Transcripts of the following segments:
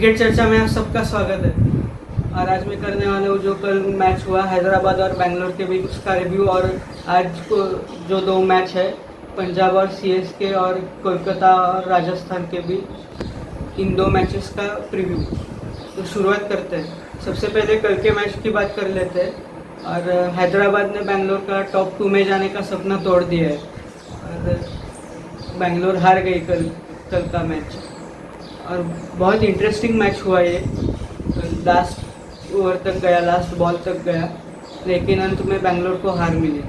Cricket चर्चा में आप सबका स्वागत है। और आज मैं करने वाला हूँ जो कल मैच हुआ हैदराबाद और बेंगलोर के बीच उसका रिव्यू, और आज को जो दो मैच है पंजाब और सीएसके और कोलकाता और राजस्थान के बीच, इन दो मैचेस का प्रीव्यू। तो शुरुआत करते हैं। सबसे पहले कल के मैच की बात कर लेते हैं। और हैदराबाद ने बेंगलोर का टॉप 2 में जाने का सपना तोड़ दिया है और बेंगलोर हार गई कल का मैच। और बहुत इंटरेस्टिंग मैच हुआ ये, लास्ट ओवर तक गया, लास्ट बॉल तक गया, लेकिन अंत में बेंगलोर को हार मिली।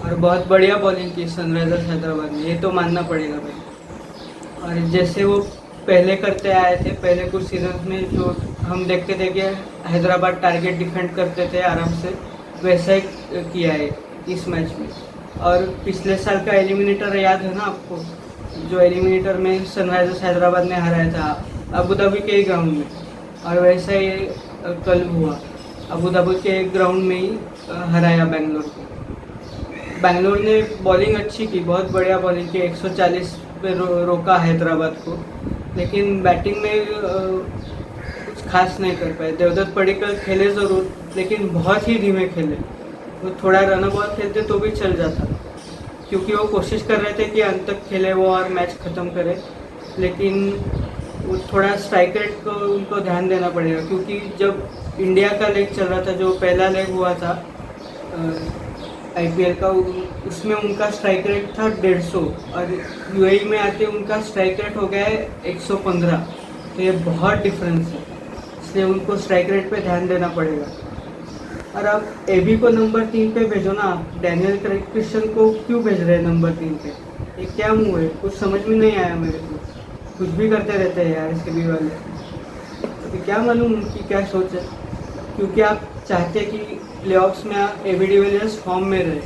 और बहुत बढ़िया बॉलिंग की सनराइजर्स हैदराबाद ने, ये तो मानना पड़ेगा भाई। और जैसे वो पहले करते आए थे, पहले कुछ सीजन में जो हम देखते थे कि हैदराबाद टारगेट डिफेंड करते थे आराम से, वैसा ही किया है इस मैच में। और पिछले साल का एलिमिनेटर याद है ना आपको, जो एलिमिनेटर में सनराइजर्स हैदराबाद ने हराया था अबू धाबी के ग्राउंड में, और वैसा ही कल हुआ, अबू धाबी के ग्राउंड में ही हराया बेंगलोर को। बेंगलोर ने बॉलिंग अच्छी की, बहुत बढ़िया बॉलिंग की, 140 पे रोका हैदराबाद को, लेकिन बैटिंग में कुछ खास नहीं कर पाए। देवदत्त पडिक्कल खेले ज़रूर, लेकिन बहुत ही धीमे खेले। वो थोड़ा रन बॉल खेलते तो भी चल जाता, क्योंकि वो कोशिश कर रहे थे कि अंत तक खेले वो और मैच ख़त्म करे, लेकिन वो थोड़ा स्ट्राइक रेट को उनको ध्यान देना पड़ेगा। क्योंकि जब इंडिया का लेग चल रहा था, जो पहला लेग हुआ था आईपीएल का, उसमें उनका स्ट्राइक रेट था 150, और यूएई में आते उनका स्ट्राइक रेट हो गया है 115। तो ये बहुत डिफरेंस है, इसलिए उनको स्ट्राइक रेट पे ध्यान देना पड़ेगा। और आप एबी को नंबर 3 पे भेजो ना, डैनियल क्रिस्टन को क्यों भेज रहे हैं नंबर 3 पे? ये क्या मुँह है? कुछ समझ में नहीं आया मेरे को। कुछ भी करते रहते हैं यार इसके भी वाले। तो क्या मालूम उनकी क्या सोच है, क्योंकि आप चाहते कि प्लेऑफ्स में एबी डिविलियर्स फॉर्म में रहे,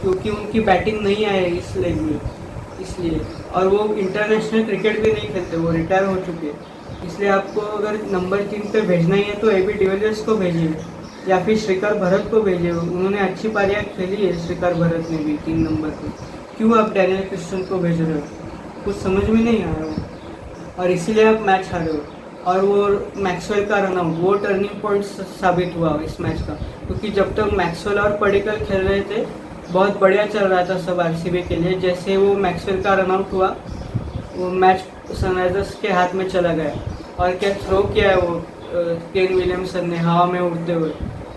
क्योंकि उनकी बैटिंग नहीं आए इस लेग में, इसलिए। और वो इंटरनेशनल क्रिकेट भी नहीं खेलते, वो रिटायर हो चुके हैं। इसलिए आपको अगर नंबर 3 पे भेजना ही है तो एबी डिविलियर्स को भेजिए, या फिर श्रीकर भरत को भेजिए। उन्होंने अच्छी पारियाँ खेली है श्रीकर भरत ने भी 3 नंबर पे। क्यों आप डैनियल क्रिस्टन को भेज रहे हो? कुछ समझ में नहीं आ रहा हो, और इसीलिए आप मैच हारे हो। और वो मैक्सवेल का रन आउट, वो टर्निंग पॉइंट साबित हुआ इस मैच का, क्योंकि जब तक मैक्सवेल और पडिक्कल खेल रहे थे बहुत बढ़िया चल रहा था सब आरसीबी के लिए। जैसे वो मैक्सवेल का रन आउट हुआ, वो मैच सनराइजर्स के हाथ में चला गया। और क्या थ्रो किया है वो केन विलियमसन ने हवा में उड़ते हुए,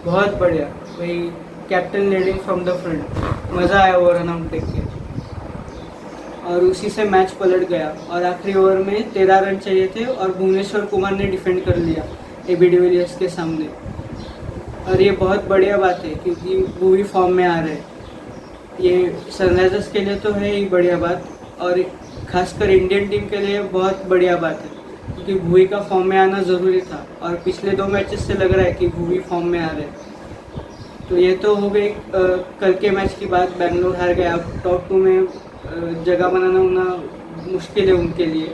बहुत बढ़िया भाई, captain leading from the front. मज़ा आया वो रन आउट देख के, और उसी से मैच पलट गया। और आखिरी ओवर में 13 रन चाहिए थे, और भुवनेश्वर कुमार ने डिफेंड कर लिया एबी डिविलियर्स के सामने। और ये बहुत बढ़िया बात है, क्योंकि भुवी फॉर्म में आ रहे हैं। ये सनराइजर्स के लिए तो है ही बढ़िया बात, और खासकर इंडियन टीम के लिए बहुत बढ़िया बात है, क्योंकि भुवी का फॉर्म में आना ज़रूरी था। और पिछले 2 मैचेस से लग रहा है कि भुवी फॉर्म में आ रहे हैं। तो ये तो हो गई कल के मैच की बात। बेंगलोर हार गया, अब टॉप 2 में जगह बनाना मुश्किल है उनके लिए।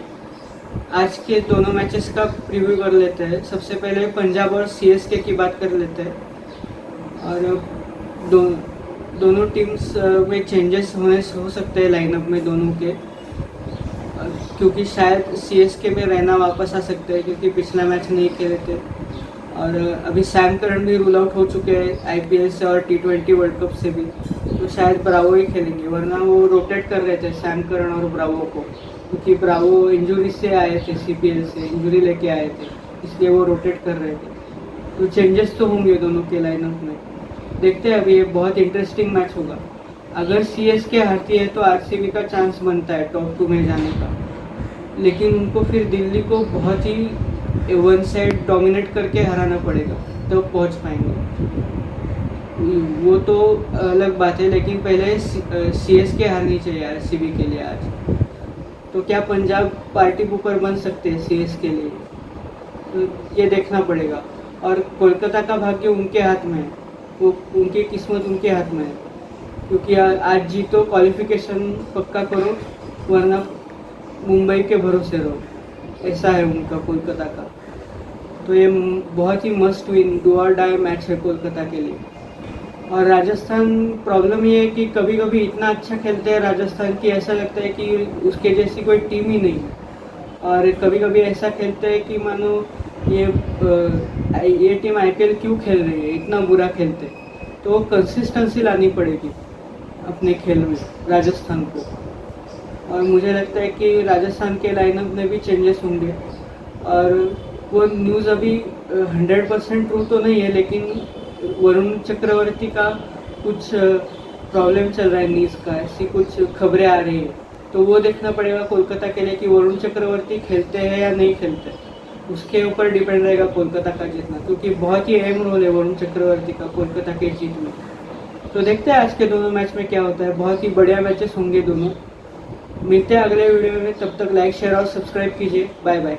आज के दोनों मैचेस का प्रीव्यू कर लेते हैं। सबसे पहले पंजाब और सीएसके की बात कर लेते हैं। और दोनों टीम्स में चेंजेस हो सकते हैं लाइनअप में दोनों के, क्योंकि शायद सीएसके में रैना वापस आ सकते हैं, क्योंकि पिछला मैच नहीं खेले थे। और अभी सैम करन भी रूल आउट हो चुके हैं आईपीएल से और T20 वर्ल्ड कप से भी, तो शायद ब्रावो ही खेलेंगे। वरना वो रोटेट कर रहे थे सैम करन और ब्रावो को, क्योंकि ब्रावो इंजरी से आए थे, सीपीएल से इंजरी लेके आए थे, इसलिए वो रोटेट कर रहे थे। तो चेंजेस तो होंगे दोनों के लाइनअप में। देखते हैं, अभी ये बहुत इंटरेस्टिंग मैच होगा। अगर सीएसके हारती है तो आरसीबी का चांस बनता है टॉप 2 में जाने का, लेकिन उनको फिर दिल्ली को बहुत ही वन साइड डोमिनेट करके हराना पड़ेगा, तो पहुंच पाएंगे। वो तो अलग बात है, लेकिन पहले सीएसके हारनी चाहिए आरसीबी के लिए आज। तो क्या पंजाब पार्टी बुकर बन सकते हैं सीएसके के लिए? तो ये देखना पड़ेगा। और कोलकाता का भाग्य उनके हाथ में है, वो उनकी किस्मत उनके हाथ में है, क्योंकि आज जीतो, क्वालिफिकेशन पक्का करो, वरना मुंबई के भरोसे रहो, ऐसा है उनका कोलकाता का। तो ये बहुत ही मस्ट विन, डू और डाई मैच है कोलकाता के लिए। और राजस्थान, प्रॉब्लम ये है कि कभी कभी इतना अच्छा खेलते हैं राजस्थान की, ऐसा लगता है कि उसके जैसी कोई टीम ही नहीं है। और कभी कभी ऐसा खेलते हैं कि मानो ये टीम आईपीएल क्यों खेल रही है, इतना बुरा खेलते, तो वो कंसिस्टेंसी लानी पड़ेगी अपने खेल में राजस्थान को। और मुझे लगता है कि राजस्थान के लाइनअप में भी चेंजेस होंगे। और वो न्यूज़ अभी 100% ट्रू तो नहीं है, लेकिन वरुण चक्रवर्ती का कुछ प्रॉब्लम चल रहा है, नीज का, ऐसी कुछ खबरें आ रही है। तो वो देखना पड़ेगा कोलकाता के लिए कि वरुण चक्रवर्ती खेलते हैं या नहीं खेलते, उसके ऊपर डिपेंड रहेगा कोलकाता का जीतना, क्योंकि बहुत ही अहम रोल है वरुण चक्रवर्ती का कोलकाता के जीत में। तो देखते हैं आज के दोनों मैच में क्या होता है, बहुत ही बढ़िया मैचेस होंगे दोनों। मिलते हैं अगले वीडियो में, तब तक लाइक शेयर और सब्सक्राइब कीजिए। Bye bye.